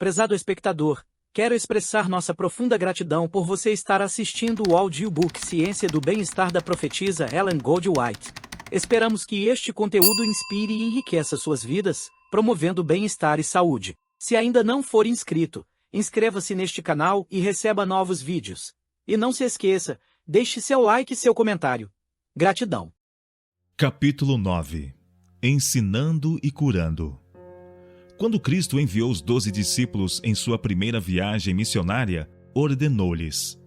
Prezado espectador, quero expressar nossa profunda gratidão por você estar assistindo o audiobook Ciência do Bem-Estar da profetisa Ellen Goldwhite. Esperamos que este conteúdo inspire e enriqueça suas vidas, promovendo bem-estar e saúde. Se ainda não for inscrito, inscreva-se neste canal e receba novos vídeos. E não se esqueça, deixe seu like e seu comentário. Gratidão. Capítulo 9. Ensinando e curando. Quando Cristo enviou os 12 discípulos em sua primeira viagem missionária, ordenou-lhes: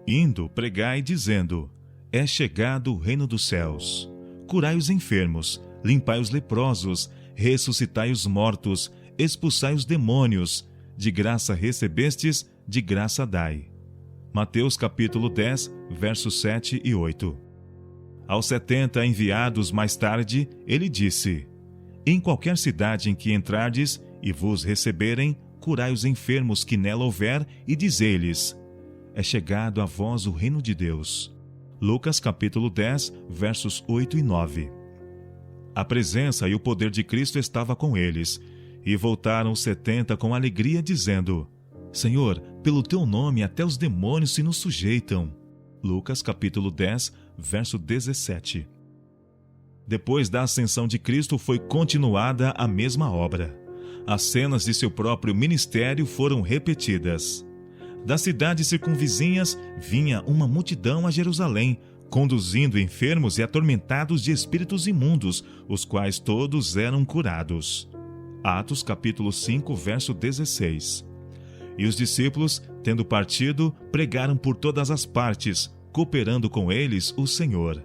Indo, pregai, dizendo: É chegado o reino dos céus. Curai os enfermos, limpai os leprosos, ressuscitai os mortos, expulsai os demônios. De graça recebestes, de graça dai. Mateus capítulo 10, versos 7 e 8. Aos 70 enviados mais tarde, ele disse: Em qualquer cidade em que entrardes e vos receberem, curai os enfermos que nela houver e dizei-lhes: É chegado a vós o reino de Deus. Lucas capítulo 10, versos 8 e 9. A presença e o poder de Cristo estava com eles, e voltaram os 70 com alegria, dizendo: Senhor, pelo teu nome até os demônios se nos sujeitam. Lucas capítulo 10, verso 17. Depois da ascensão de Cristo foi continuada a mesma obra. As cenas de seu próprio ministério foram repetidas. Das cidades circunvizinhas vinha uma multidão a Jerusalém, conduzindo enfermos e atormentados de espíritos imundos, os quais todos eram curados. Atos capítulo 5, verso 16. E os discípulos, tendo partido, pregaram por todas as partes, cooperando com eles o Senhor.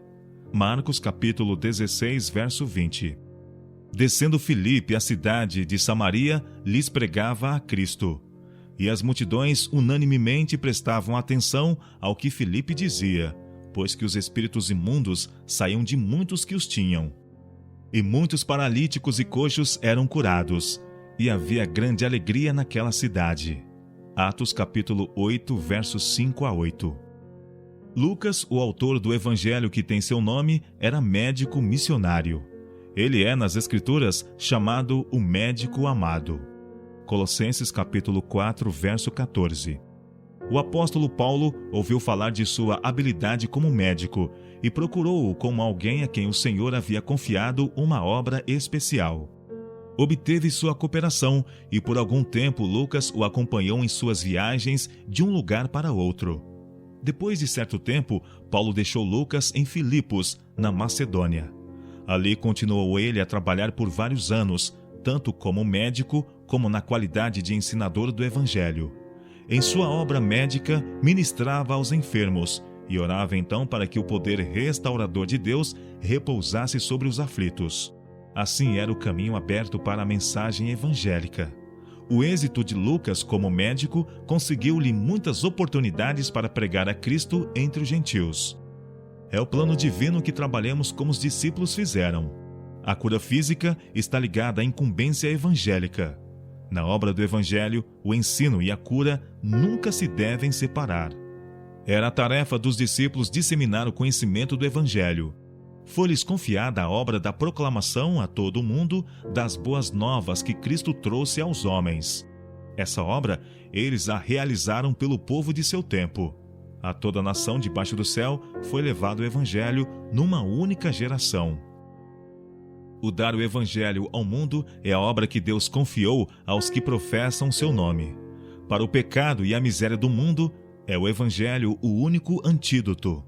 Marcos capítulo 16, verso 20. Descendo Filipe à cidade de Samaria, lhes pregava a Cristo. E as multidões unanimemente prestavam atenção ao que Filipe dizia, pois que os espíritos imundos saíam de muitos que os tinham. E muitos paralíticos e coxos eram curados, e havia grande alegria naquela cidade. Atos capítulo 8, versos 5 a 8. Lucas, o autor do evangelho que tem seu nome, era médico missionário. Ele é, nas Escrituras, chamado o médico amado. Colossenses capítulo 4, verso 14. O apóstolo Paulo ouviu falar de sua habilidade como médico e procurou-o como alguém a quem o Senhor havia confiado uma obra especial. Obteve sua cooperação e por algum tempo Lucas o acompanhou em suas viagens de um lugar para outro. Depois de certo tempo, Paulo deixou Lucas em Filipos, na Macedônia. Ali continuou ele a trabalhar por vários anos, tanto como médico como na qualidade de ensinador do Evangelho. Em sua obra médica, ministrava aos enfermos e orava então para que o poder restaurador de Deus repousasse sobre os aflitos. Assim era o caminho aberto para a mensagem evangélica. O êxito de Lucas como médico conseguiu-lhe muitas oportunidades para pregar a Cristo entre os gentios. É o plano divino que trabalhemos como os discípulos fizeram. A cura física está ligada à incumbência evangélica. Na obra do Evangelho, o ensino e a cura nunca se devem separar. Era a tarefa dos discípulos disseminar o conhecimento do Evangelho. Foi-lhes confiada a obra da proclamação a todo o mundo das boas novas que Cristo trouxe aos homens. Essa obra eles a realizaram pelo povo de seu tempo. A toda a nação debaixo do céu foi levado o Evangelho numa única geração. O dar o Evangelho ao mundo é a obra que Deus confiou aos que professam seu nome. Para o pecado e a miséria do mundo, é o Evangelho o único antídoto.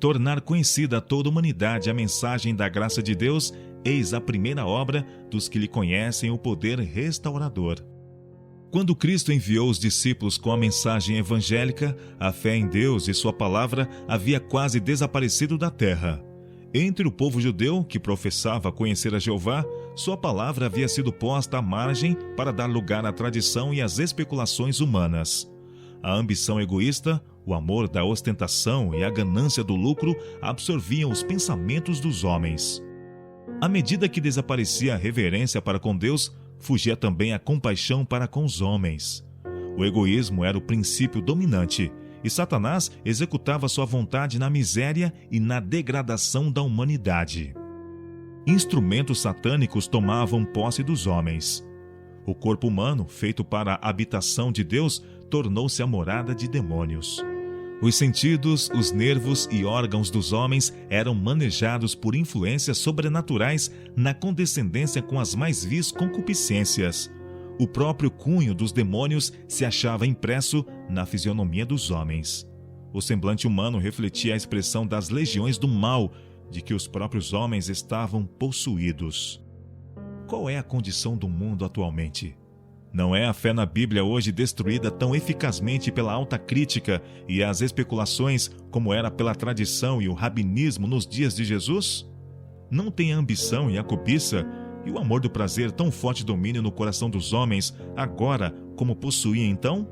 Tornar conhecida a toda a humanidade a mensagem da graça de Deus, eis a primeira obra dos que lhe conhecem o poder restaurador. Quando Cristo enviou os discípulos com a mensagem evangélica, a fé em Deus e sua palavra havia quase desaparecido da terra. Entre o povo judeu, que professava conhecer a Jeová, sua palavra havia sido posta à margem para dar lugar à tradição e às especulações humanas. A ambição egoísta, o amor da ostentação e a ganância do lucro absorviam os pensamentos dos homens. À medida que desaparecia a reverência para com Deus, fugia também a compaixão para com os homens. O egoísmo era o princípio dominante, e Satanás executava sua vontade na miséria e na degradação da humanidade. Instrumentos satânicos tomavam posse dos homens. O corpo humano, feito para a habitação de Deus, tornou-se a morada de demônios. Os sentidos, os nervos e órgãos dos homens eram manejados por influências sobrenaturais na condescendência com as mais vis concupiscências. O próprio cunho dos demônios se achava impresso na fisionomia dos homens. O semblante humano refletia a expressão das legiões do mal de que os próprios homens estavam possuídos. Qual é a condição do mundo atualmente? Não é a fé na Bíblia hoje destruída tão eficazmente pela alta crítica e as especulações como era pela tradição e o rabinismo nos dias de Jesus? Não tem a ambição e a cobiça e o amor do prazer tão forte domínio no coração dos homens agora como possuía então?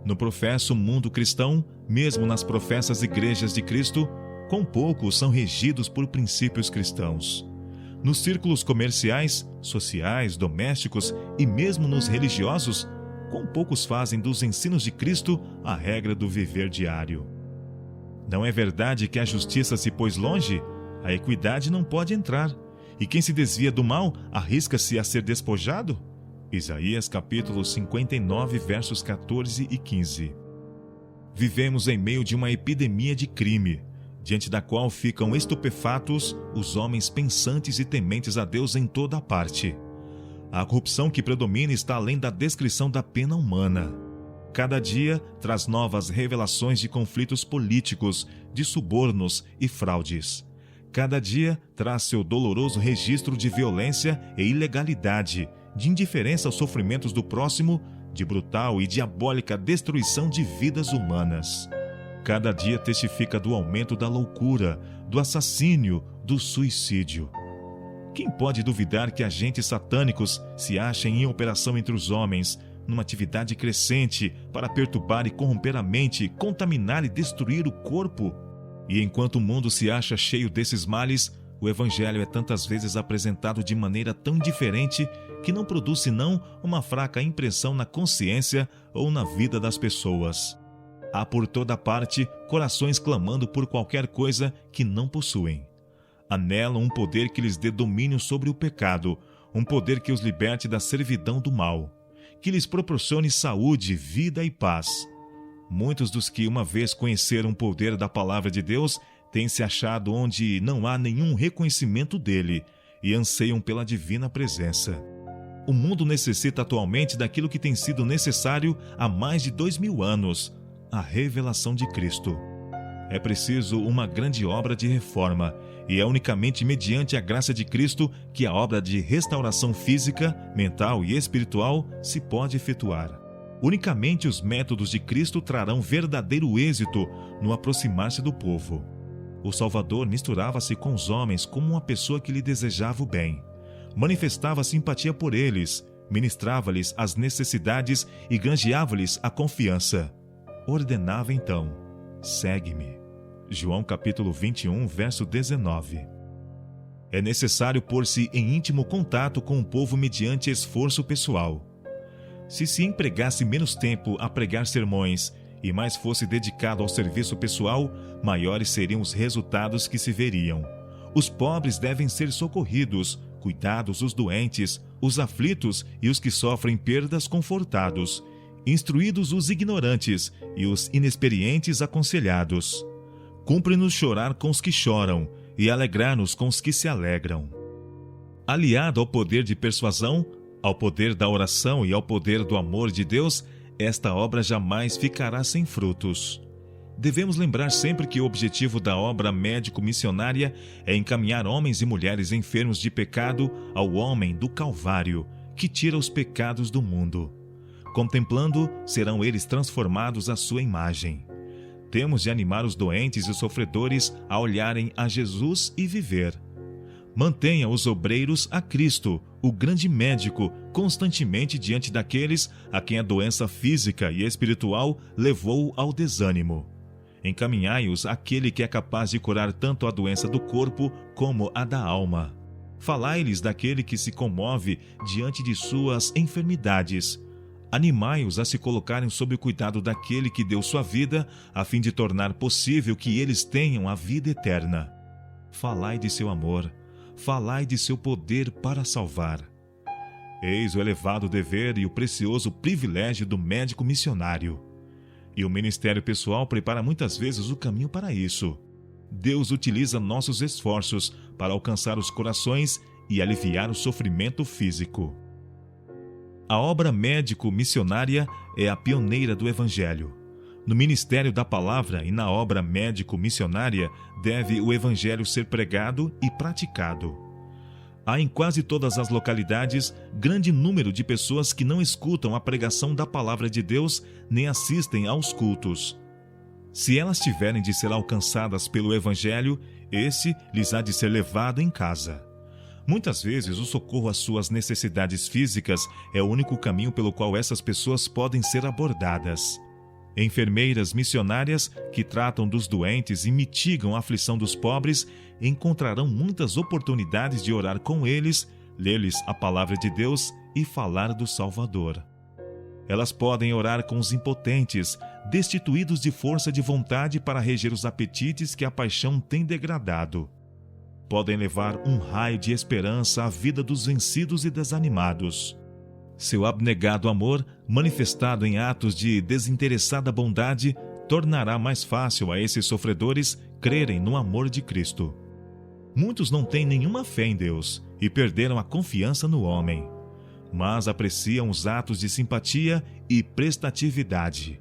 No professo mundo cristão, mesmo nas professas igrejas de Cristo, quão poucos são regidos por princípios cristãos. Nos círculos comerciais, sociais, domésticos e mesmo nos religiosos, quão poucos fazem dos ensinos de Cristo a regra do viver diário. Não é verdade que a justiça se pôs longe? A equidade não pode entrar. E quem se desvia do mal, arrisca-se a ser despojado? Isaías capítulo 59, versos 14 e 15. Vivemos em meio de uma epidemia de crime, diante da qual ficam estupefatos os homens pensantes e tementes a Deus em toda a parte. A corrupção que predomina está além da descrição da pena humana. Cada dia traz novas revelações de conflitos políticos, de subornos e fraudes. Cada dia traz seu doloroso registro de violência e ilegalidade, de indiferença aos sofrimentos do próximo, de brutal e diabólica destruição de vidas humanas. Cada dia testifica do aumento da loucura, do assassínio, do suicídio. Quem pode duvidar que agentes satânicos se achem em operação entre os homens, numa atividade crescente para perturbar e corromper a mente, contaminar e destruir o corpo? E enquanto o mundo se acha cheio desses males, o Evangelho é tantas vezes apresentado de maneira tão diferente que não produz senão uma fraca impressão na consciência ou na vida das pessoas. Há por toda parte corações clamando por qualquer coisa que não possuem. Anelam um poder que lhes dê domínio sobre o pecado, um poder que os liberte da servidão do mal, que lhes proporcione saúde, vida e paz. Muitos dos que uma vez conheceram o poder da palavra de Deus têm se achado onde não há nenhum reconhecimento dele e anseiam pela divina presença. O mundo necessita atualmente daquilo que tem sido necessário há mais de 2000 anos, a revelação de Cristo. É preciso uma grande obra de reforma, e é unicamente mediante a graça de Cristo que a obra de restauração física, mental e espiritual se pode efetuar. Unicamente os métodos de Cristo trarão verdadeiro êxito no aproximar-se do povo. O Salvador misturava-se com os homens como uma pessoa que lhe desejava o bem. Manifestava simpatia por eles, ministrava-lhes as necessidades e granjeava-lhes a confiança. Ordenava então: segue-me. João capítulo 21, verso 19. É necessário pôr-se em íntimo contato com o povo mediante esforço pessoal. Se empregasse menos tempo a pregar sermões e mais fosse dedicado ao serviço pessoal, maiores seriam os resultados que se veriam. Os pobres devem ser socorridos, cuidados os doentes, os aflitos e os que sofrem perdas confortados, instruídos os ignorantes e os inexperientes aconselhados. Cumpre-nos chorar com os que choram e alegrar-nos com os que se alegram. Aliado ao poder de persuasão, ao poder da oração e ao poder do amor de Deus, esta obra jamais ficará sem frutos. Devemos lembrar sempre que o objetivo da obra médico-missionária é encaminhar homens e mulheres enfermos de pecado ao homem do Calvário, que tira os pecados do mundo. Contemplando, serão eles transformados à sua imagem. Temos de animar os doentes e sofredores a olharem a Jesus e viver. Mantenha os obreiros a Cristo, o grande médico, constantemente diante daqueles a quem a doença física e espiritual levou ao desânimo. Encaminhai-os àquele que é capaz de curar tanto a doença do corpo como a da alma. Falai-lhes daquele que se comove diante de suas enfermidades. Animai-os a se colocarem sob o cuidado daquele que deu sua vida, a fim de tornar possível que eles tenham a vida eterna. Falai de seu amor, falai de seu poder para salvar. Eis o elevado dever e o precioso privilégio do médico missionário. E o ministério pessoal prepara muitas vezes o caminho para isso. Deus utiliza nossos esforços para alcançar os corações e aliviar o sofrimento físico. A obra médico-missionária é a pioneira do Evangelho. No ministério da palavra e na obra médico-missionária deve o Evangelho ser pregado e praticado. Há em quase todas as localidades grande número de pessoas que não escutam a pregação da palavra de Deus nem assistem aos cultos. Se elas tiverem de ser alcançadas pelo Evangelho, esse lhes há de ser levado em casa. Muitas vezes o socorro às suas necessidades físicas é o único caminho pelo qual essas pessoas podem ser abordadas. Enfermeiras missionárias que tratam dos doentes e mitigam a aflição dos pobres encontrarão muitas oportunidades de orar com eles, ler-lhes a palavra de Deus e falar do Salvador. Elas podem orar com os impotentes, destituídos de força de vontade para reger os apetites que a paixão tem degradado. Podem levar um raio de esperança à vida dos vencidos e desanimados. Seu abnegado amor, manifestado em atos de desinteressada bondade, tornará mais fácil a esses sofredores crerem no amor de Cristo. Muitos não têm nenhuma fé em Deus e perderam a confiança no homem, mas apreciam os atos de simpatia e prestatividade.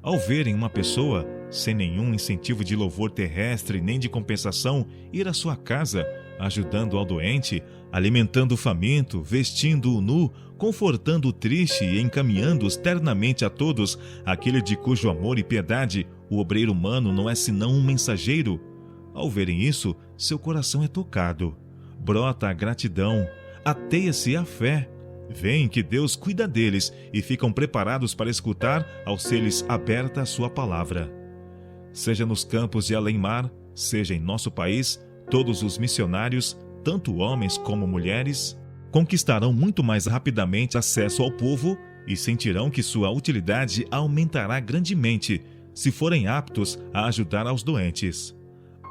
Ao verem uma pessoa, sem nenhum incentivo de louvor terrestre nem de compensação, ir à sua casa, ajudando ao doente, alimentando o faminto, vestindo-o nu, confortando o triste e encaminhando-os ternamente a todos, aquele de cujo amor e piedade o obreiro humano não é senão um mensageiro. Ao verem isso, seu coração é tocado. Brota a gratidão, ateia-se a fé. Veem que Deus cuida deles e ficam preparados para escutar ao ser-lhes aberta a sua palavra. Seja nos campos de além-mar, seja em nosso país, todos os missionários, tanto homens como mulheres, conquistarão muito mais rapidamente acesso ao povo e sentirão que sua utilidade aumentará grandemente se forem aptos a ajudar aos doentes.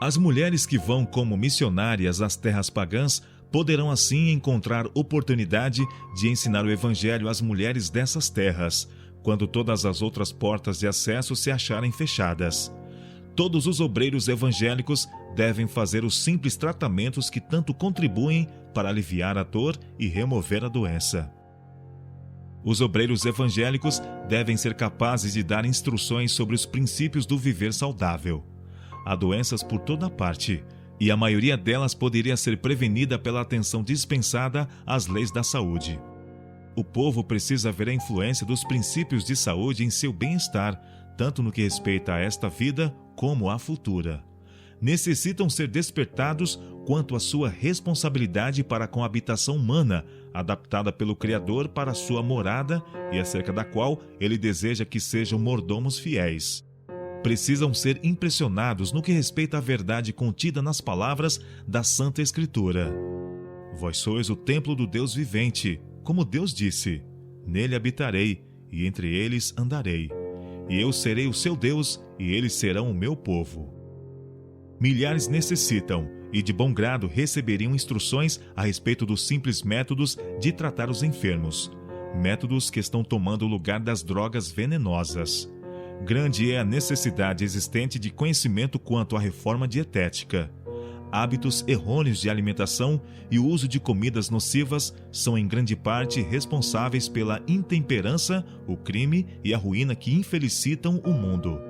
As mulheres que vão como missionárias às terras pagãs poderão assim encontrar oportunidade de ensinar o Evangelho às mulheres dessas terras, quando todas as outras portas de acesso se acharem fechadas. Todos os obreiros evangélicos devem fazer os simples tratamentos que tanto contribuem para aliviar a dor e remover a doença. Os obreiros evangélicos devem ser capazes de dar instruções sobre os princípios do viver saudável. Há doenças por toda parte, e a maioria delas poderia ser prevenida pela atenção dispensada às leis da saúde. O povo precisa ver a influência dos princípios de saúde em seu bem-estar, tanto no que respeita a esta vida como à futura. Necessitam ser despertados quanto à sua responsabilidade para com a habitação humana, adaptada pelo Criador para a sua morada e acerca da qual ele deseja que sejam mordomos fiéis. Precisam ser impressionados no que respeita à verdade contida nas palavras da Santa Escritura. Vós sois o templo do Deus vivente, como Deus disse, nele habitarei e entre eles andarei. E eu serei o seu Deus e eles serão o meu povo. Milhares necessitam e de bom grado receberiam instruções a respeito dos simples métodos de tratar os enfermos, métodos que estão tomando o lugar das drogas venenosas. Grande é a necessidade existente de conhecimento quanto à reforma dietética. Hábitos errôneos de alimentação e o uso de comidas nocivas são em grande parte responsáveis pela intemperança, o crime e a ruína que infelicitam o mundo.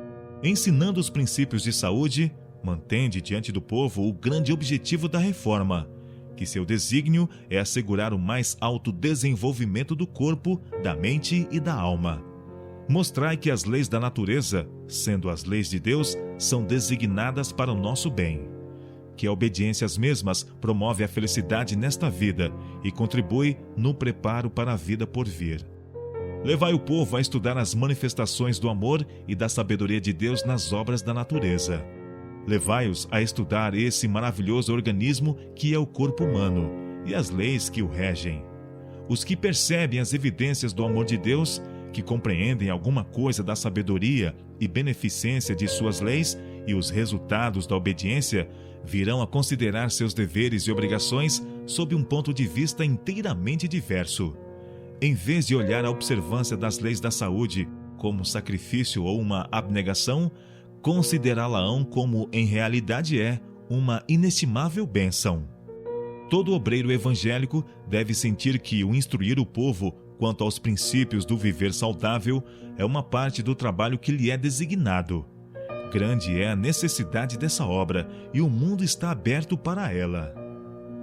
Ensinando os princípios de saúde, mantende diante do povo o grande objetivo da reforma, que seu desígnio é assegurar o mais alto desenvolvimento do corpo, da mente e da alma. Mostrai que as leis da natureza, sendo as leis de Deus, são designadas para o nosso bem. Que a obediência às mesmas promove a felicidade nesta vida e contribui no preparo para a vida por vir. Levai o povo a estudar as manifestações do amor e da sabedoria de Deus nas obras da natureza. Levai-os a estudar esse maravilhoso organismo que é o corpo humano e as leis que o regem. Os que percebem as evidências do amor de Deus, que compreendem alguma coisa da sabedoria e beneficência de suas leis e os resultados da obediência, virão a considerar seus deveres e obrigações sob um ponto de vista inteiramente diverso. Em vez de olhar a observância das leis da saúde como um sacrifício ou uma abnegação, considerá-la-ão como em realidade é uma inestimável bênção. Todo obreiro evangélico deve sentir que o instruir o povo quanto aos princípios do viver saudável é uma parte do trabalho que lhe é designado. Grande é a necessidade dessa obra e o mundo está aberto para ela.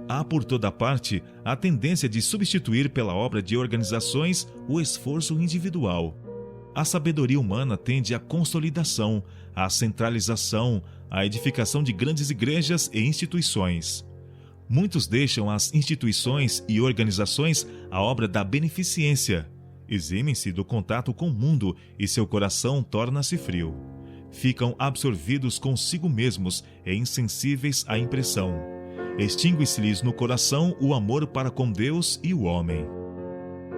Há por toda parte a tendência de substituir pela obra de organizações o esforço individual. A sabedoria humana tende à consolidação, à centralização, à edificação de grandes igrejas e instituições. Muitos deixam as instituições e organizações à obra da beneficência. Eximem-se do contato com o mundo e seu coração torna-se frio. Ficam absorvidos consigo mesmos e insensíveis à impressão. Extingue-se-lhes no coração o amor para com Deus e o homem.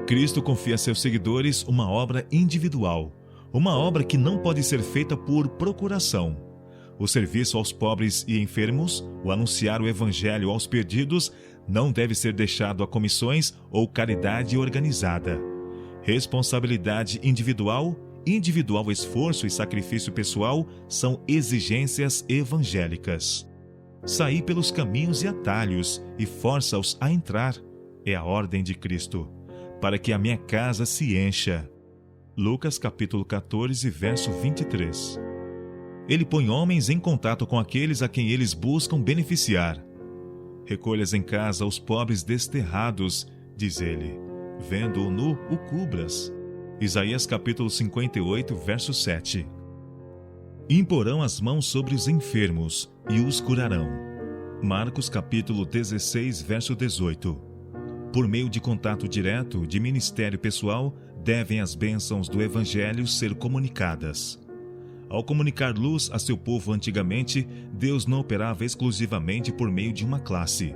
Cristo confia a seus seguidores uma obra individual, uma obra que não pode ser feita por procuração. O serviço aos pobres e enfermos, o anunciar o evangelho aos perdidos, não deve ser deixado a comissões ou caridade organizada. Responsabilidade individual, individual esforço e sacrifício pessoal são exigências evangélicas. Sair pelos caminhos e atalhos e força-os a entrar é a ordem de Cristo, para que a minha casa se encha. Lucas capítulo 14, verso 23. Ele põe homens em contato com aqueles a quem eles buscam beneficiar. Recolhas em casa os pobres desterrados, diz ele. Vendo-o nu, o cubras. Isaías capítulo 58, verso 7. Imporão as mãos sobre os enfermos e os curarão. Marcos capítulo 16, verso 18. Por meio de contato direto, de ministério pessoal, devem as bênçãos do Evangelho ser comunicadas. Ao comunicar luz a seu povo antigamente, Deus não operava exclusivamente por meio de uma classe.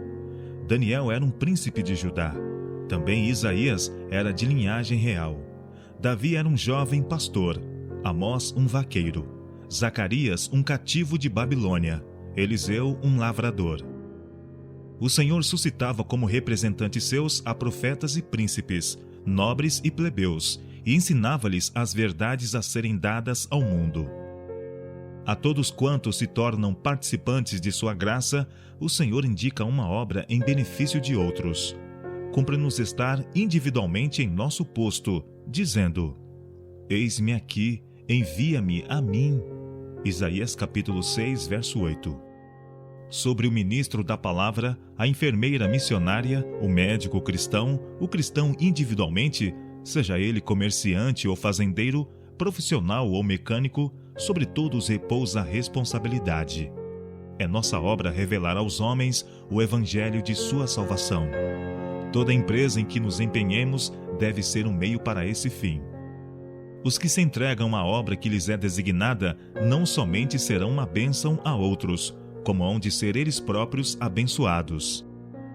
Daniel era um príncipe de Judá. Também Isaías era de linhagem real. Davi era um jovem pastor. Amós, um vaqueiro. Zacarias, um cativo de Babilônia. Eliseu, um lavrador. O Senhor suscitava como representantes seus a profetas e príncipes, nobres e plebeus, e ensinava-lhes as verdades a serem dadas ao mundo. A todos quantos se tornam participantes de sua graça, o Senhor indica uma obra em benefício de outros. Cumpre-nos estar individualmente em nosso posto, dizendo: Eis-me aqui, envia-me a mim. Isaías capítulo 6, verso 8. Sobre o ministro da palavra, a enfermeira missionária, o médico cristão, o cristão individualmente, seja ele comerciante ou fazendeiro, profissional ou mecânico, sobre todos repousa a responsabilidade. É nossa obra revelar aos homens o evangelho de sua salvação. Toda empresa em que nos empenhemos deve ser um meio para esse fim. Os que se entregam à obra que lhes é designada não somente serão uma bênção a outros, como hão de ser eles próprios abençoados.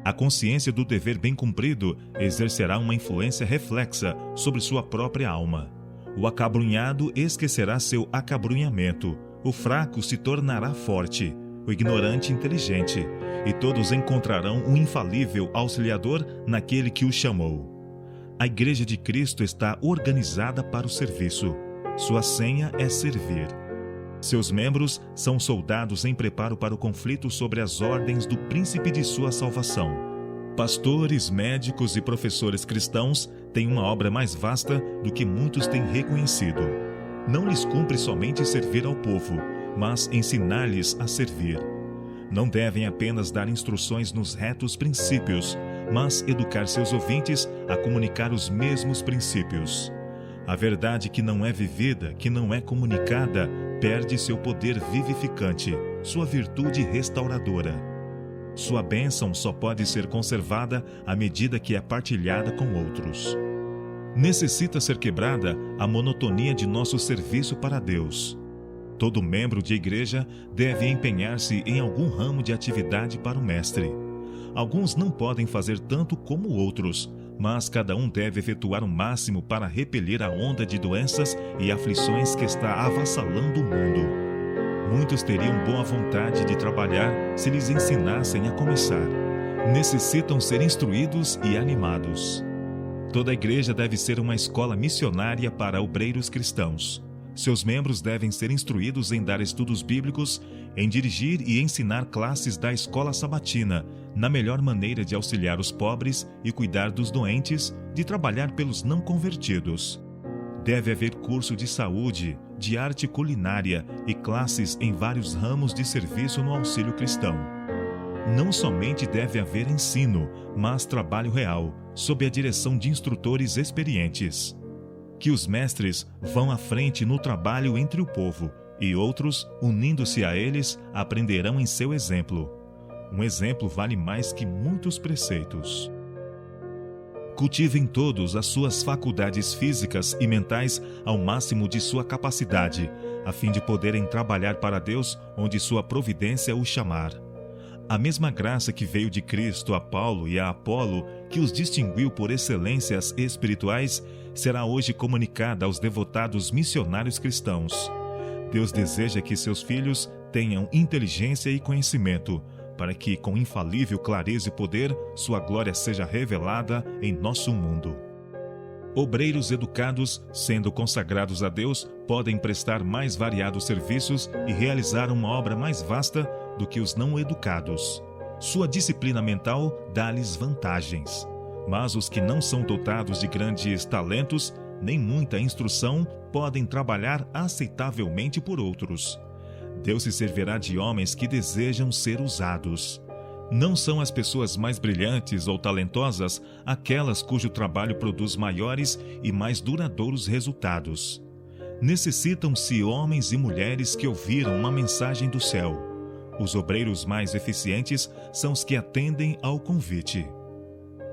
A consciência do dever bem cumprido exercerá uma influência reflexa sobre sua própria alma. O acabrunhado esquecerá seu acabrunhamento, o fraco se tornará forte, o ignorante inteligente, e todos encontrarão um infalível auxiliador naquele que o chamou. A Igreja de Cristo está organizada para o serviço. Sua senha é servir. Seus membros são soldados em preparo para o conflito sobre as ordens do príncipe de sua salvação. Pastores, médicos e professores cristãos têm uma obra mais vasta do que muitos têm reconhecido. Não lhes cumpre somente servir ao povo, mas ensinar-lhes a servir. Não devem apenas dar instruções nos retos princípios, mas educar seus ouvintes a comunicar os mesmos princípios. A verdade que não é vivida, que não é comunicada, perde seu poder vivificante, sua virtude restauradora. Sua bênção só pode ser conservada à medida que é partilhada com outros. Necessita ser quebrada a monotonia de nosso serviço para Deus. Todo membro de igreja deve empenhar-se em algum ramo de atividade para o Mestre. Alguns não podem fazer tanto como outros, mas cada um deve efetuar o máximo para repelir a onda de doenças e aflições que está avassalando o mundo. Muitos teriam boa vontade de trabalhar se lhes ensinassem a começar. Necessitam ser instruídos e animados. Toda a igreja deve ser uma escola missionária para obreiros cristãos. Seus membros devem ser instruídos em dar estudos bíblicos, em dirigir e ensinar classes da escola sabatina, na melhor maneira de auxiliar os pobres e cuidar dos doentes, de trabalhar pelos não convertidos. Deve haver curso de saúde, de arte culinária e classes em vários ramos de serviço no auxílio cristão. Não somente deve haver ensino, mas trabalho real, sob a direção de instrutores experientes. Que os mestres vão à frente no trabalho entre o povo, e outros, unindo-se a eles, aprenderão em seu exemplo. Um exemplo vale mais que muitos preceitos. Cultivem todos as suas faculdades físicas e mentais ao máximo de sua capacidade, a fim de poderem trabalhar para Deus onde sua providência os chamar. A mesma graça que veio de Cristo a Paulo e a Apolo, que os distinguiu por excelências espirituais, será hoje comunicada aos devotados missionários cristãos. Deus deseja que seus filhos tenham inteligência e conhecimento, para que, com infalível clareza e poder, sua glória seja revelada em nosso mundo. Obreiros educados, sendo consagrados a Deus, podem prestar mais variados serviços e realizar uma obra mais vasta do que os não educados. Sua disciplina mental dá-lhes vantagens. Mas os que não são dotados de grandes talentos, nem muita instrução, podem trabalhar aceitavelmente por outros. Deus se servirá de homens que desejam ser usados. Não são as pessoas mais brilhantes ou talentosas aquelas cujo trabalho produz maiores e mais duradouros resultados. Necessitam-se homens e mulheres que ouviram uma mensagem do céu. Os obreiros mais eficientes são os que atendem ao convite.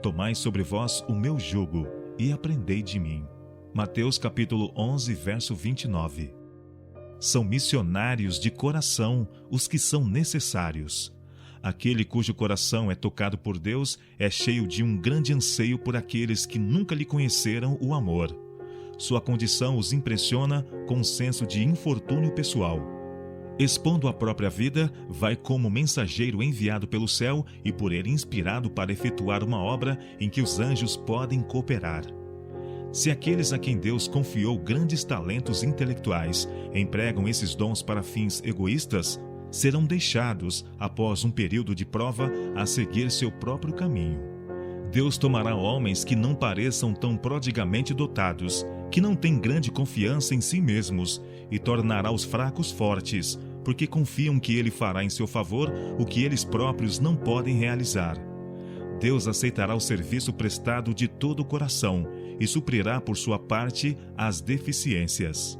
Tomai sobre vós o meu jugo e aprendei de mim. Mateus capítulo 11, verso 29. São missionários de coração os que são necessários. Aquele cujo coração é tocado por Deus é cheio de um grande anseio por aqueles que nunca lhe conheceram o amor. Sua condição os impressiona com um senso de infortúnio pessoal. Expondo a própria vida, vai como mensageiro enviado pelo céu e por ele inspirado para efetuar uma obra em que os anjos podem cooperar. Se aqueles a quem Deus confiou grandes talentos intelectuais empregam esses dons para fins egoístas, serão deixados, após um período de prova, a seguir seu próprio caminho. Deus tomará homens que não pareçam tão prodigamente dotados, que não têm grande confiança em si mesmos, e tornará os fracos fortes, porque confiam que Ele fará em seu favor o que eles próprios não podem realizar. Deus aceitará o serviço prestado de todo o coração e suprirá por sua parte as deficiências.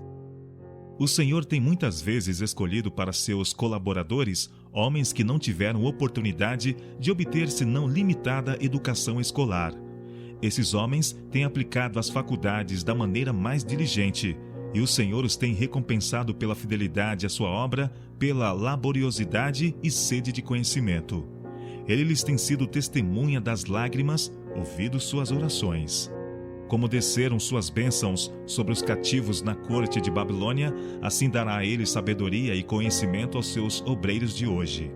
O Senhor tem muitas vezes escolhido para seus colaboradores homens que não tiveram oportunidade de obter senão limitada educação escolar. Esses homens têm aplicado as faculdades da maneira mais diligente, e o Senhor os tem recompensado pela fidelidade à sua obra, pela laboriosidade e sede de conhecimento. Ele lhes tem sido testemunha das lágrimas, ouvido suas orações. Como desceram suas bênçãos sobre os cativos na corte de Babilônia, assim dará a eles sabedoria e conhecimento aos seus obreiros de hoje.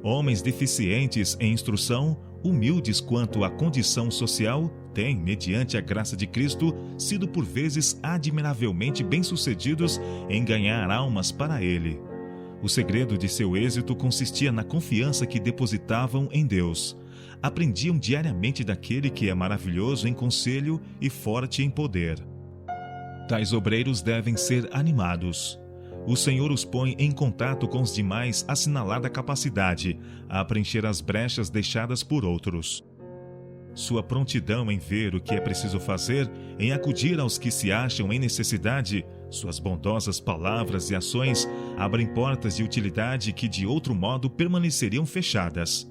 Homens deficientes em instrução, humildes quanto à condição social, têm, mediante a graça de Cristo, sido por vezes admiravelmente bem-sucedidos em ganhar almas para Ele. O segredo de seu êxito consistia na confiança que depositavam em Deus. Aprendiam diariamente daquele que é maravilhoso em conselho e forte em poder. Tais obreiros devem ser animados. O Senhor os põe em contato com os demais, assinalada capacidade a preencher as brechas deixadas por outros. Sua prontidão em ver o que é preciso fazer, em acudir aos que se acham em necessidade, suas bondosas palavras e ações abrem portas de utilidade que de outro modo permaneceriam fechadas.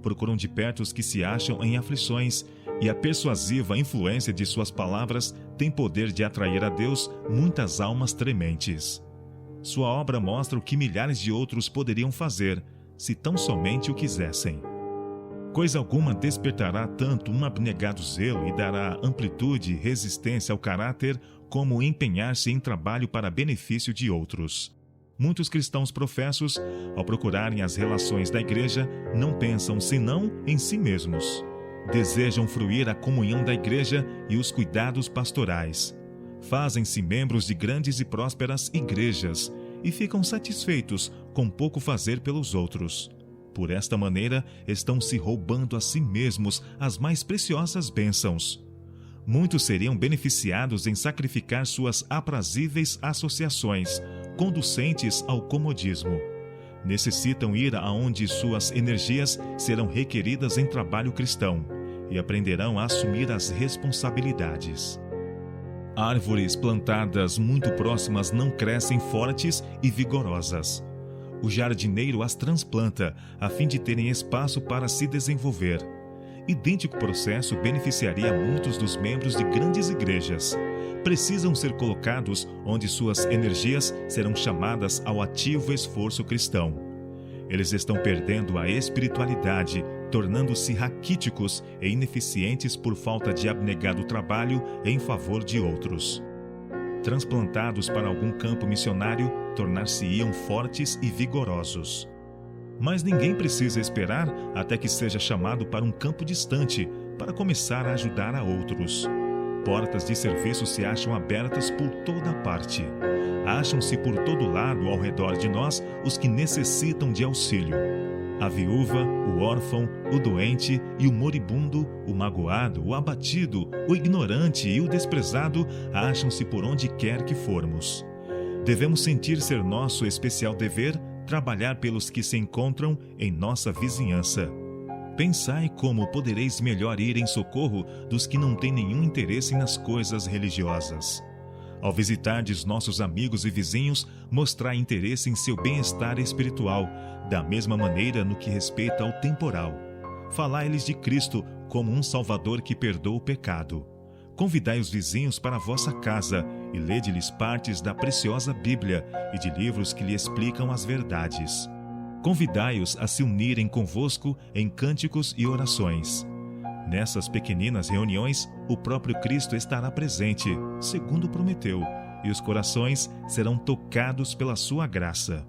Procuram de perto os que se acham em aflições, e a persuasiva influência de suas palavras tem poder de atrair a Deus muitas almas trementes. Sua obra mostra o que milhares de outros poderiam fazer, se tão somente o quisessem. Coisa alguma despertará tanto um abnegado zelo e dará amplitude e resistência ao caráter como empenhar-se em trabalho para benefício de outros. Muitos cristãos professos, ao procurarem as relações da igreja, não pensam senão em si mesmos. desejam fruir a comunhão da igreja e os cuidados pastorais. Fazem-se membros de grandes e prósperas igrejas e ficam satisfeitos com pouco fazer pelos outros. Por esta maneira, estão se roubando a si mesmos as mais preciosas bênçãos. Muitos seriam beneficiados em sacrificar suas aprazíveis associações, conducentes ao comodismo. Necessitam ir aonde suas energias serão requeridas em trabalho cristão e aprenderão a assumir as responsabilidades. Árvores plantadas muito próximas não crescem fortes e vigorosas. O jardineiro as transplanta a fim de terem espaço para se desenvolver. Idêntico processo beneficiaria muitos dos membros de grandes igrejas. Precisam ser colocados onde suas energias serão chamadas ao ativo esforço cristão. Eles estão perdendo a espiritualidade, tornando-se raquíticos e ineficientes por falta de abnegado trabalho em favor de outros. Transplantados para algum campo missionário, tornar-se-iam fortes e vigorosos. Mas ninguém precisa esperar até que seja chamado para um campo distante para começar a ajudar a outros. Portas de serviço se acham abertas por toda parte. Acham-se por todo lado ao redor de nós os que necessitam de auxílio. A viúva, o órfão, o doente e o moribundo, o magoado, o abatido, o ignorante e o desprezado acham-se por onde quer que formos. Devemos sentir ser nosso especial dever trabalhar pelos que se encontram em nossa vizinhança. Pensai como podereis melhor ir em socorro dos que não têm nenhum interesse nas coisas religiosas. Ao visitardes nossos amigos e vizinhos, mostrai interesse em seu bem-estar espiritual, da mesma maneira no que respeita ao temporal. Falai-lhes de Cristo como um Salvador que perdoa o pecado. Convidai os vizinhos para a vossa casa e lede-lhes partes da preciosa Bíblia e de livros que lhe explicam as verdades. Convidai-os a se unirem convosco em cânticos e orações. Nessas pequeninas reuniões, o próprio Cristo estará presente, segundo prometeu, e os corações serão tocados pela sua graça.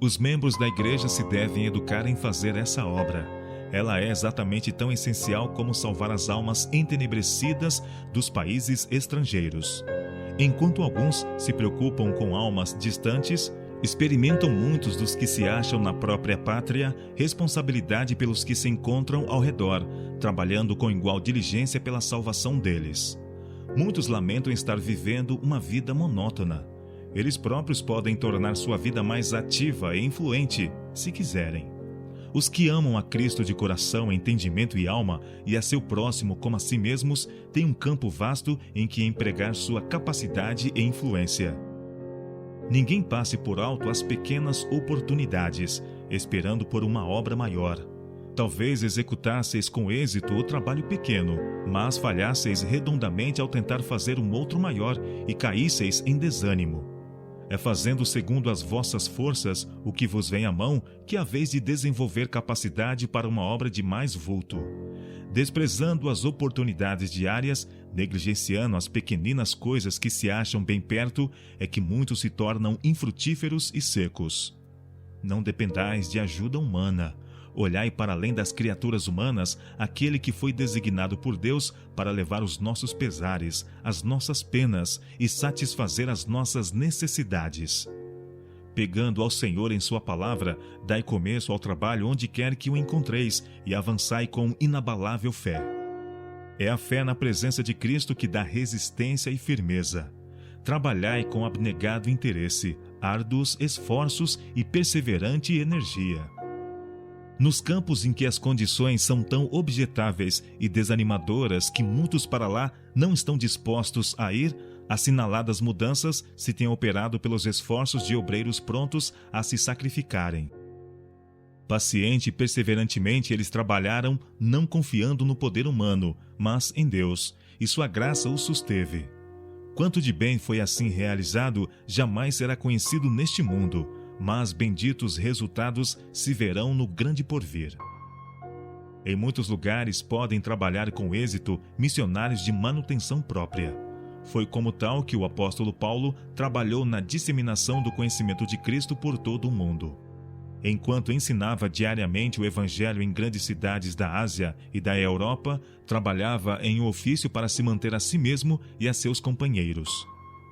Os membros da igreja se devem educar em fazer essa obra. Ela é exatamente tão essencial como salvar as almas entenebrecidas dos países estrangeiros. Enquanto alguns se preocupam com almas distantes, experimentam muitos dos que se acham na própria pátria responsabilidade pelos que se encontram ao redor, trabalhando com igual diligência pela salvação deles. Muitos lamentam estar vivendo uma vida monótona. Eles próprios podem tornar sua vida mais ativa e influente, se quiserem. Os que amam a Cristo de coração, entendimento e alma, e a seu próximo como a si mesmos, têm um campo vasto em que empregar sua capacidade e influência. Ninguém passe por alto as pequenas oportunidades, esperando por uma obra maior. Talvez executasseis com êxito o trabalho pequeno, mas falhasseis redondamente ao tentar fazer um outro maior e caísseis em desânimo. É fazendo segundo as vossas forças o que vos vem à mão que haveis de desenvolver capacidade para uma obra de mais vulto. Desprezando as oportunidades diárias, negligenciando as pequeninas coisas que se acham bem perto, é que muitos se tornam infrutíferos e secos. Não dependais de ajuda humana. Olhai para além das criaturas humanas aquele que foi designado por Deus para levar os nossos pesares, as nossas penas e satisfazer as nossas necessidades. Pegando ao Senhor em sua palavra, dai começo ao trabalho onde quer que o encontreis e avançai com inabalável fé. É a fé na presença de Cristo que dá resistência e firmeza. Trabalhai com abnegado interesse, árduos esforços e perseverante energia. Nos campos em que as condições são tão objetáveis e desanimadoras que muitos para lá não estão dispostos a ir, assinaladas mudanças se têm operado pelos esforços de obreiros prontos a se sacrificarem. Paciente e perseverantemente eles trabalharam, não confiando no poder humano, mas em Deus, e sua graça os susteve. Quanto de bem foi assim realizado, jamais será conhecido neste mundo, mas benditos resultados se verão no grande porvir. Em muitos lugares podem trabalhar com êxito missionários de manutenção própria. Foi como tal que o apóstolo Paulo trabalhou na disseminação do conhecimento de Cristo por todo o mundo. Enquanto ensinava diariamente o Evangelho em grandes cidades da Ásia e da Europa, trabalhava em um ofício para se manter a si mesmo e a seus companheiros.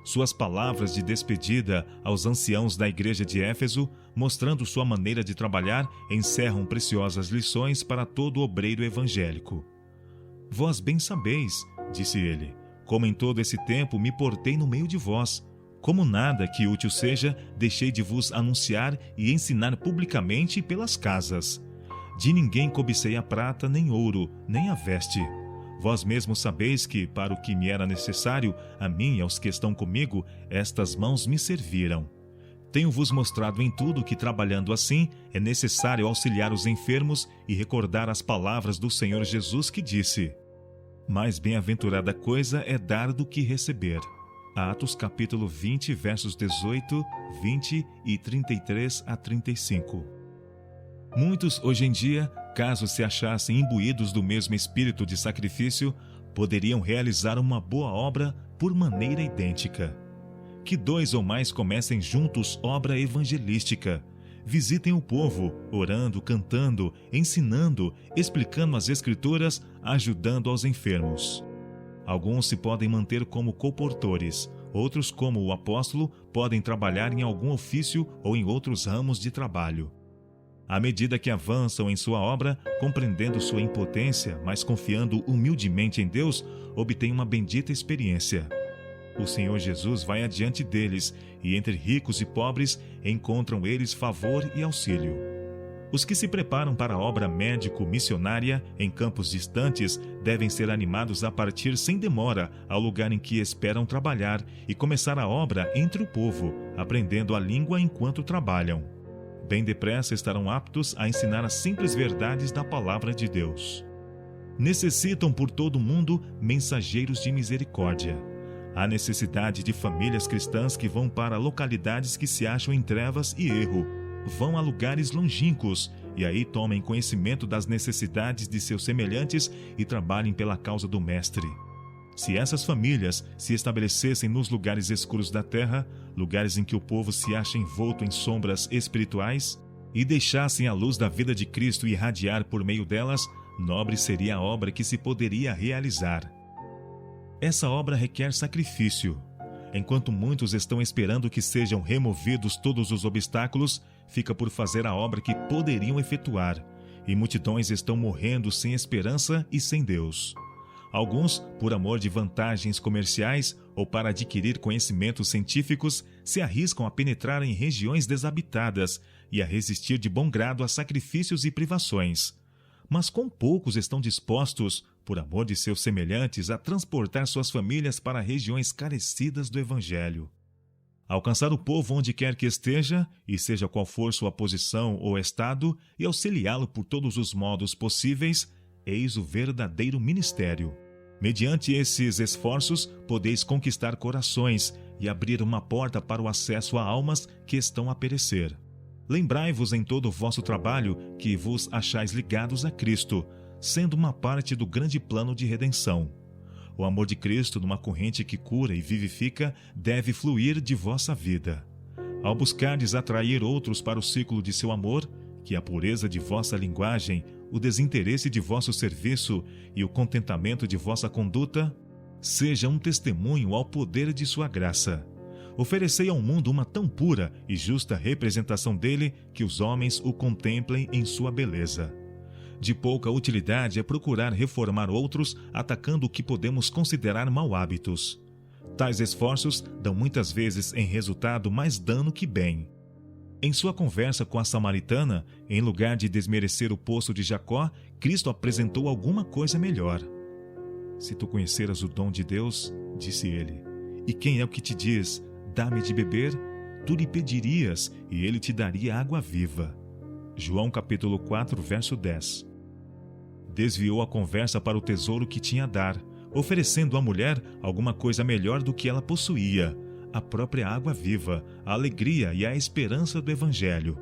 Suas palavras de despedida aos anciãos da igreja de Éfeso, mostrando sua maneira de trabalhar, encerram preciosas lições para todo obreiro evangélico. Vós bem sabeis, disse ele, como em todo esse tempo me portei no meio de vós. Como nada que útil seja, deixei de vos anunciar e ensinar publicamente pelas casas. De ninguém cobicei a prata, nem ouro, nem a veste. Vós mesmos sabeis que, para o que me era necessário, a mim e aos que estão comigo, estas mãos me serviram. Tenho-vos mostrado em tudo que, trabalhando assim, é necessário auxiliar os enfermos e recordar as palavras do Senhor Jesus que disse: mais bem-aventurada coisa é dar do que receber. Atos capítulo 20, versos 18, 20 e 33 a 35. Muitos, hoje em dia, caso se achassem imbuídos do mesmo espírito de sacrifício, poderiam realizar uma boa obra por maneira idêntica. Que 2 ou mais comecem juntos obra evangelística. Visitem o povo, orando, cantando, ensinando, explicando as Escrituras, ajudando aos enfermos. Alguns se podem manter como colportores, outros, como o apóstolo, podem trabalhar em algum ofício ou em outros ramos de trabalho. À medida que avançam em sua obra, compreendendo sua impotência, mas confiando humildemente em Deus, obtêm uma bendita experiência. O Senhor Jesus vai adiante deles, e entre ricos e pobres encontram eles favor e auxílio. Os que se preparam para a obra médico-missionária em campos distantes devem ser animados a partir sem demora ao lugar em que esperam trabalhar e começar a obra entre o povo, aprendendo a língua enquanto trabalham. Bem depressa estarão aptos a ensinar as simples verdades da palavra de Deus. Necessitam por todo o mundo mensageiros de misericórdia. Há necessidade de famílias cristãs que vão para localidades que se acham em trevas e erro, vão a lugares longínquos e aí tomem conhecimento das necessidades de seus semelhantes e trabalhem pela causa do Mestre. Se essas famílias se estabelecessem nos lugares escuros da terra, lugares em que o povo se acha envolto em sombras espirituais, e deixassem a luz da vida de Cristo irradiar por meio delas, nobre seria a obra que se poderia realizar. Essa obra requer sacrifício. Enquanto muitos estão esperando que sejam removidos todos os obstáculos, fica por fazer a obra que poderiam efetuar, e multidões estão morrendo sem esperança e sem Deus. Alguns, por amor de vantagens comerciais ou para adquirir conhecimentos científicos, se arriscam a penetrar em regiões desabitadas e a resistir de bom grado a sacrifícios e privações. Mas quão poucos estão dispostos, por amor de seus semelhantes, a transportar suas famílias para regiões carecidas do Evangelho. Alcançar o povo onde quer que esteja, e seja qual for sua posição ou estado, e auxiliá-lo por todos os modos possíveis, eis o verdadeiro ministério. Mediante esses esforços, podeis conquistar corações e abrir uma porta para o acesso a almas que estão a perecer. Lembrai-vos em todo o vosso trabalho que vos achais ligados a Cristo, sendo uma parte do grande plano de redenção. O amor de Cristo, numa corrente que cura e vivifica, deve fluir de vossa vida. Ao buscardes atrair outros para o ciclo de seu amor, que a pureza de vossa linguagem, o desinteresse de vosso serviço e o contentamento de vossa conduta seja um testemunho ao poder de sua graça. Oferecei ao mundo uma tão pura e justa representação dele que os homens o contemplem em sua beleza. De pouca utilidade é procurar reformar outros atacando o que podemos considerar mau hábitos. Tais esforços dão muitas vezes em resultado mais dano que bem. Em sua conversa com a samaritana, em lugar de desmerecer o poço de Jacó, Cristo apresentou alguma coisa melhor. Se tu conheceras o dom de Deus, disse ele, e quem é o que te diz, dá-me de beber, tu lhe pedirias e ele te daria água viva. João capítulo 4, verso 10. Desviou a conversa para o tesouro que tinha a dar, oferecendo à mulher alguma coisa melhor do que ela possuía, a própria água viva, a alegria e a esperança do Evangelho.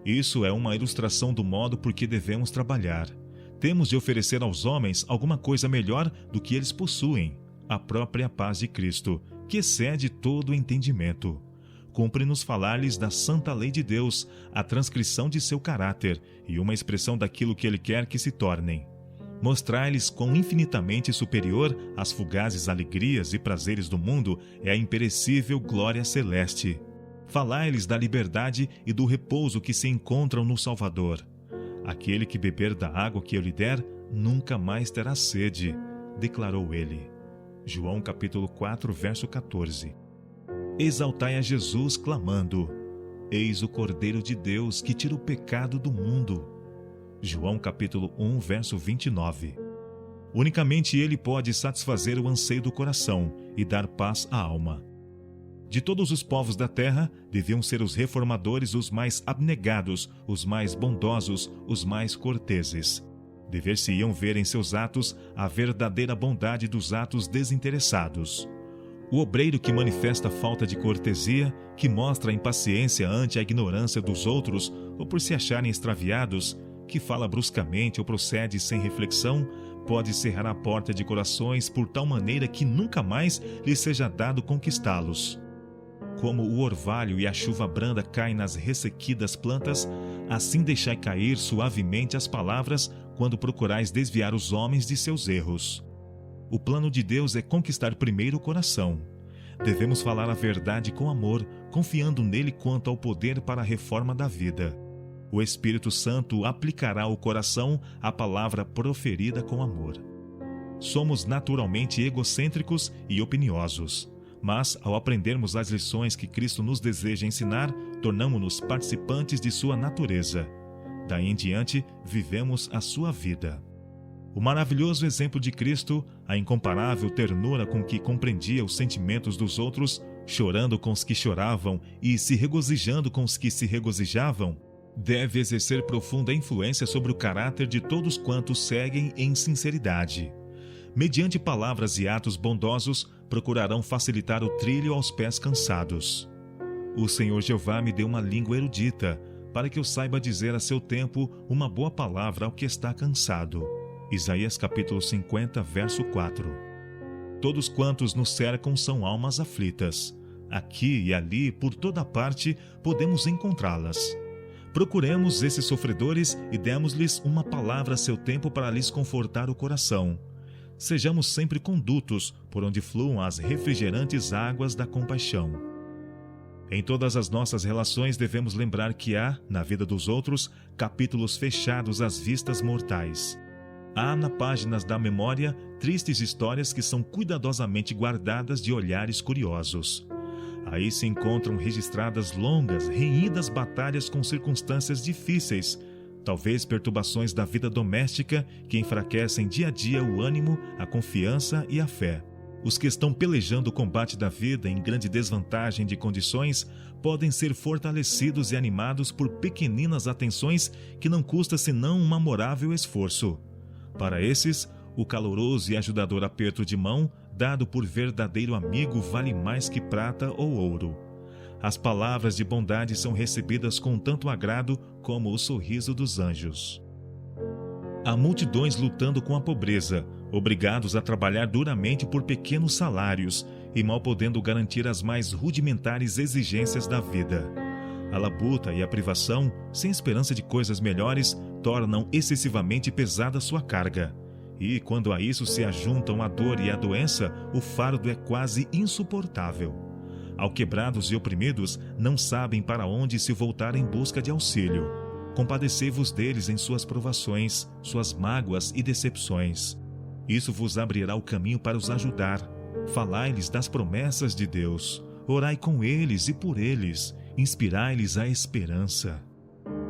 Isso é uma ilustração do modo por que devemos trabalhar. Temos de oferecer aos homens alguma coisa melhor do que eles possuem, a própria paz de Cristo, que excede todo o entendimento. cumpre-nos falar-lhes da santa lei de Deus, a transcrição de seu caráter e uma expressão daquilo que Ele quer que se tornem. Mostrar-lhes quão infinitamente superior às fugazes alegrias e prazeres do mundo é a imperecível glória celeste. Falar-lhes da liberdade e do repouso que se encontram no Salvador. Aquele que beber da água que eu lhe der, nunca mais terá sede, declarou ele. João capítulo 4, verso 14. Exaltai a Jesus, clamando: Eis o Cordeiro de Deus que tira o pecado do mundo. João capítulo 1, verso 29. Unicamente Ele pode satisfazer o anseio do coração e dar paz à alma. De todos os povos da terra, deviam ser os reformadores os mais abnegados, os mais bondosos, os mais corteses. Dever-se-iam ver em seus atos a verdadeira bondade dos atos desinteressados. O obreiro que manifesta falta de cortesia, que mostra impaciência ante a ignorância dos outros ou por se acharem extraviados, que fala bruscamente ou procede sem reflexão, pode cerrar a porta de corações por tal maneira que nunca mais lhe seja dado conquistá-los. Como o orvalho e a chuva branda caem nas ressequidas plantas, assim deixai cair suavemente as palavras quando procurais desviar os homens de seus erros. O plano de Deus é conquistar primeiro o coração. Devemos falar a verdade com amor, confiando nele quanto ao poder para a reforma da vida. O Espírito Santo aplicará ao coração a palavra proferida com amor. Somos naturalmente egocêntricos e opiniosos, mas ao aprendermos as lições que Cristo nos deseja ensinar, tornamo-nos participantes de sua natureza. Daí em diante, vivemos a sua vida. O maravilhoso exemplo de Cristo, a incomparável ternura com que compreendia os sentimentos dos outros, chorando com os que choravam e se regozijando com os que se regozijavam, deve exercer profunda influência sobre o caráter de todos quantos seguem em sinceridade. Mediante palavras e atos bondosos, procurarão facilitar o trilho aos pés cansados. O Senhor Jeová me deu uma língua erudita, para que eu saiba dizer a seu tempo uma boa palavra ao que está cansado. Isaías capítulo 50, verso 4. Todos quantos nos cercam são almas aflitas. Aqui e ali, por toda parte, podemos encontrá-las. Procuremos esses sofredores e demos-lhes uma palavra a seu tempo para lhes confortar o coração. Sejamos sempre condutos por onde fluam as refrigerantes águas da compaixão. Em todas as nossas relações devemos lembrar que há, na vida dos outros, capítulos fechados às vistas mortais. Há na páginas da memória tristes histórias que são cuidadosamente guardadas de olhares curiosos. Aí se encontram registradas longas, renhidas batalhas com circunstâncias difíceis, talvez perturbações da vida doméstica que enfraquecem dia a dia o ânimo, a confiança e a fé. Os que estão pelejando o combate da vida em grande desvantagem de condições podem ser fortalecidos e animados por pequeninas atenções que não custa senão um memorável esforço. Para esses, o caloroso e ajudador aperto de mão, dado por verdadeiro amigo, vale mais que prata ou ouro. As palavras de bondade são recebidas com tanto agrado como o sorriso dos anjos. Há multidões lutando com a pobreza, obrigados a trabalhar duramente por pequenos salários e mal podendo garantir as mais rudimentares exigências da vida. A labuta e a privação, sem esperança de coisas melhores, tornam excessivamente pesada sua carga. E, quando a isso se ajuntam a dor e a doença, o fardo é quase insuportável. Alquebrados e oprimidos, não sabem para onde se voltar em busca de auxílio. Compadecei-vos deles em suas provações, suas mágoas e decepções. Isso vos abrirá o caminho para os ajudar. Falai-lhes das promessas de Deus. Orai com eles e por eles. Inspirai-lhes a esperança.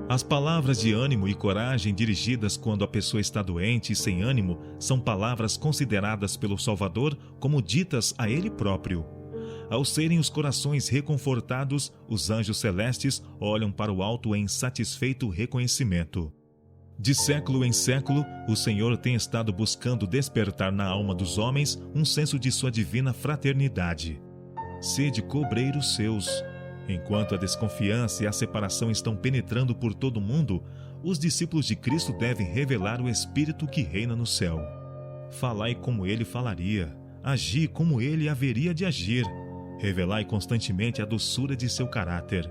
As palavras de ânimo e coragem dirigidas quando a pessoa está doente e sem ânimo são palavras consideradas pelo Salvador como ditas a Ele próprio. Ao serem os corações reconfortados, os anjos celestes olham para o alto em satisfeito reconhecimento. De século em século, o Senhor tem estado buscando despertar na alma dos homens um senso de sua divina fraternidade. Sede cobreiros seus. Enquanto a desconfiança e a separação estão penetrando por todo o mundo, os discípulos de Cristo devem revelar o Espírito que reina no céu. Falai como ele falaria, agi como ele haveria de agir. Revelai constantemente a doçura de seu caráter.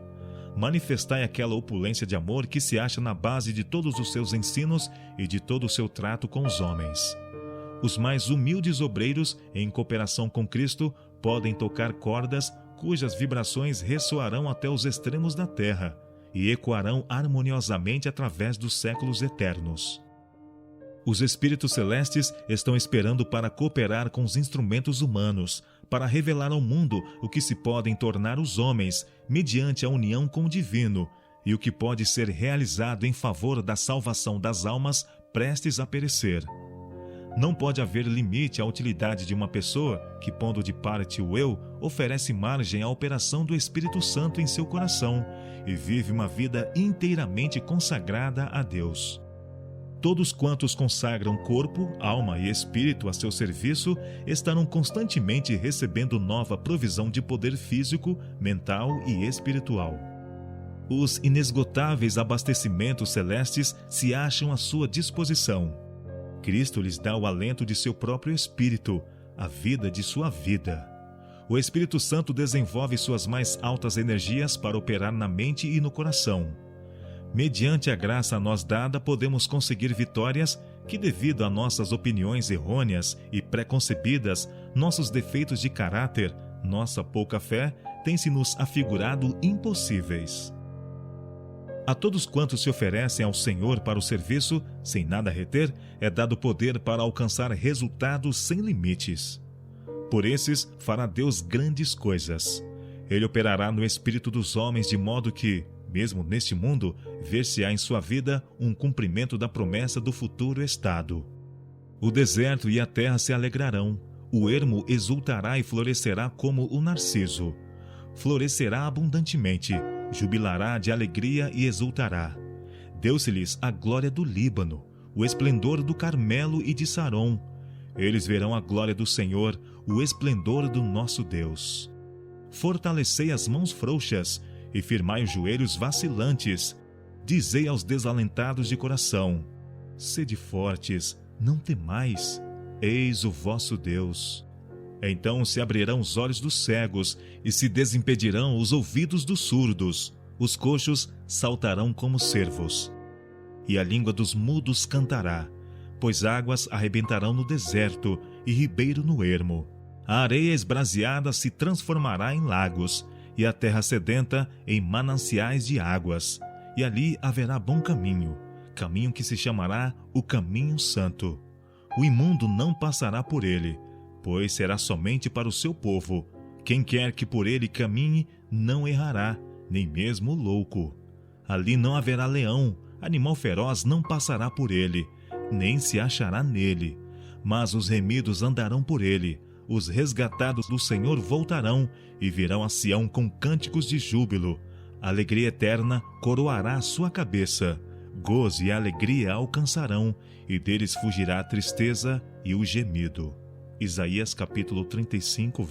Manifestai aquela opulência de amor que se acha na base de todos os seus ensinos e de todo o seu trato com os homens. Os mais humildes obreiros, em cooperação com Cristo, podem tocar cordas cujas vibrações ressoarão até os extremos da terra e ecoarão harmoniosamente através dos séculos eternos. Os espíritos celestes estão esperando para cooperar com os instrumentos humanos, para revelar ao mundo o que se podem tornar os homens mediante a união com o divino e o que pode ser realizado em favor da salvação das almas prestes a perecer. Não pode haver limite à utilidade de uma pessoa que, pondo de parte o eu, oferece margem à operação do Espírito Santo em seu coração e vive uma vida inteiramente consagrada a Deus. Todos quantos consagram corpo, alma e espírito a seu serviço estarão constantemente recebendo nova provisão de poder físico, mental e espiritual. Os inesgotáveis abastecimentos celestes se acham à sua disposição. Cristo lhes dá o alento de seu próprio espírito, a vida de sua vida. O Espírito Santo desenvolve suas mais altas energias para operar na mente e no coração. Mediante a graça a nós dada, podemos conseguir vitórias que, devido a nossas opiniões errôneas e preconcebidas, nossos defeitos de caráter, nossa pouca fé, têm-se-nos afigurado impossíveis. A todos quantos se oferecem ao Senhor para o serviço, sem nada reter, é dado poder para alcançar resultados sem limites. Por esses fará Deus grandes coisas. Ele operará no espírito dos homens de modo que, mesmo neste mundo, ver-se-á em sua vida um cumprimento da promessa do futuro estado. O deserto e a terra se alegrarão, o ermo exultará e florescerá como o narciso. Florescerá abundantemente, jubilará de alegria e exultará. Deu-se-lhes a glória do Líbano, o esplendor do Carmelo e de Saron. Eles verão a glória do Senhor, o esplendor do nosso Deus. Fortalecei as mãos frouxas e firmai os joelhos vacilantes. Dizei aos desalentados de coração: sede fortes, não temais, eis o vosso Deus. Então se abrirão os olhos dos cegos e se desimpedirão os ouvidos dos surdos. Os coxos saltarão como cervos. E a língua dos mudos cantará, pois águas arrebentarão no deserto e ribeiro no ermo. A areia esbraseada se transformará em lagos, e a terra sedenta em mananciais de águas. E ali haverá bom caminho, caminho que se chamará o caminho santo. O imundo não passará por ele, pois será somente para o seu povo. Quem quer que por ele caminhe não errará, nem mesmo o louco. Ali não haverá leão, animal feroz não passará por ele, nem se achará nele. Mas os remidos andarão por ele, os resgatados do Senhor voltarão e virão a Sião com cânticos de júbilo. A alegria eterna coroará a sua cabeça. Gozo e alegria alcançarão, e deles fugirá a tristeza e o gemido. Isaías capítulo 35,